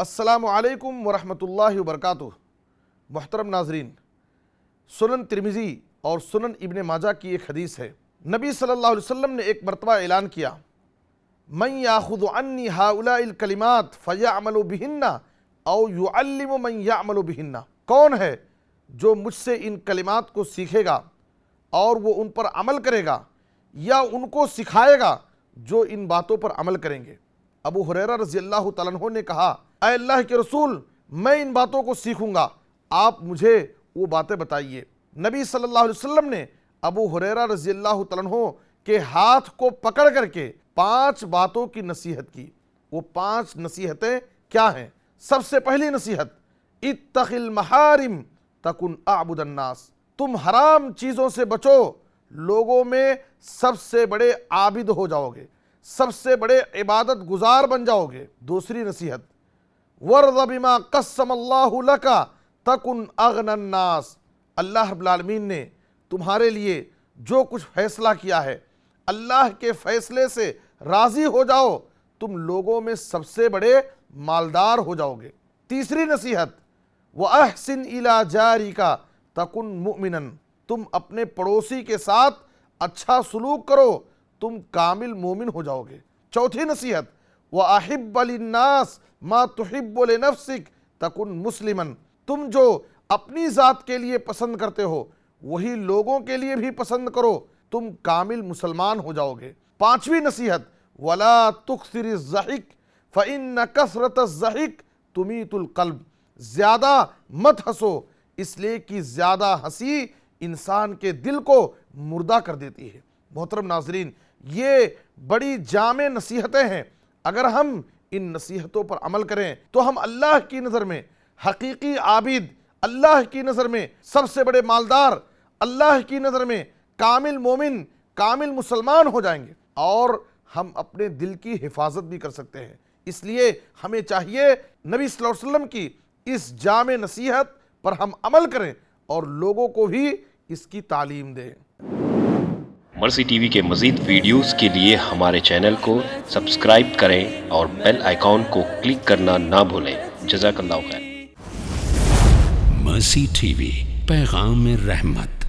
السلام علیکم ورحمۃ اللہ وبرکاتہ۔ محترم ناظرین، سنن ترمذی اور سنن ابن ماجہ کی ایک حدیث ہے۔ نبی صلی اللہ علیہ وسلم نے ایک مرتبہ اعلان کیا، من یاخذ عنی ہؤلاء الکلمات فیعمل بہن او یعلم من یعمل بہن، کون ہے جو مجھ سے ان کلمات کو سیکھے گا اور وہ ان پر عمل کرے گا یا ان کو سکھائے گا جو ان باتوں پر عمل کریں گے۔ ابو ہریرہ رضی اللہ تعالیٰ عنہ نے کہا، اے اللہ کے رسول، میں ان باتوں کو سیکھوں گا، آپ مجھے وہ باتیں بتائیے۔ نبی صلی اللہ علیہ وسلم نے ابو ہریرہ رضی اللہ تعالیٰ عنہ کے ہاتھ کو پکڑ کر کے 5 باتوں کی نصیحت کی۔ وہ 5 نصیحتیں کیا ہیں؟ سب سے پہلی نصیحت، اتق المحارم تکن اعبد الناس، تم حرام چیزوں سے بچو، لوگوں میں سب سے بڑے عابد ہو جاؤ گے، سب سے بڑے عبادت گزار بن جاؤ گے۔ دوسری نصیحت، وَرْضَ بِمَا قَسَّمَ اللَّهُ لَكَ تَكُنْ أَغْنَى النَّاسِ، اللہ رب العالمین نے تمہارے لیے جو کچھ فیصلہ کیا ہے، اللہ کے فیصلے سے راضی ہو جاؤ، تم لوگوں میں سب سے بڑے مالدار ہو جاؤ گے۔ تیسری نصیحت، وَأَحْسِنْ إِلَى جَارِكَ تَكُنْ مُؤْمِنًا، تم اپنے پڑوسی کے ساتھ اچھا سلوک کرو، تم کامل مومن ہو جاؤ گے۔ چوتھی نصیحت، وَأَحِبَّ لِلنَّاسِ مَا تُحِبُّ لِنَفْسِكَ تَكُنْ مُسْلِمًا، تم جو اپنی ذات کے لیے پسند کرتے ہو وہی لوگوں کے لیے بھی پسند کرو، تم کامل مسلمان ہو جاؤ گے۔ پانچویں نصیحت، وَلَا تُكْثِرِ الضَّحِكَ فَإِنَّ كَثْرَةَ الضَّحِكِ تُمِيتُ الْقَلْبَ، زیادہ مت ہنسو، اس لیے کہ زیادہ ہنسی انسان کے دل کو مردہ کر دیتی ہے۔ محترم ناظرین، یہ بڑی جامع نصیحتیں ہیں، اگر ہم ان نصیحتوں پر عمل کریں تو ہم اللہ کی نظر میں حقیقی عابد، اللہ کی نظر میں سب سے بڑے مالدار، اللہ کی نظر میں کامل مومن، کامل مسلمان ہو جائیں گے، اور ہم اپنے دل کی حفاظت بھی کر سکتے ہیں۔ اس لیے ہمیں چاہیے نبی صلی اللہ علیہ وسلم کی اس جامع نصیحت پر ہم عمل کریں اور لوگوں کو بھی اس کی تعلیم دیں۔ مرسی ٹی وی کے مزید ویڈیوز کے لیے ہمارے چینل کو سبسکرائب کریں اور بیل آئیکن کو کلک کرنا نہ بھولیں۔ جزاک اللہ خیر۔ مرسی ٹی وی، پیغام رحمت۔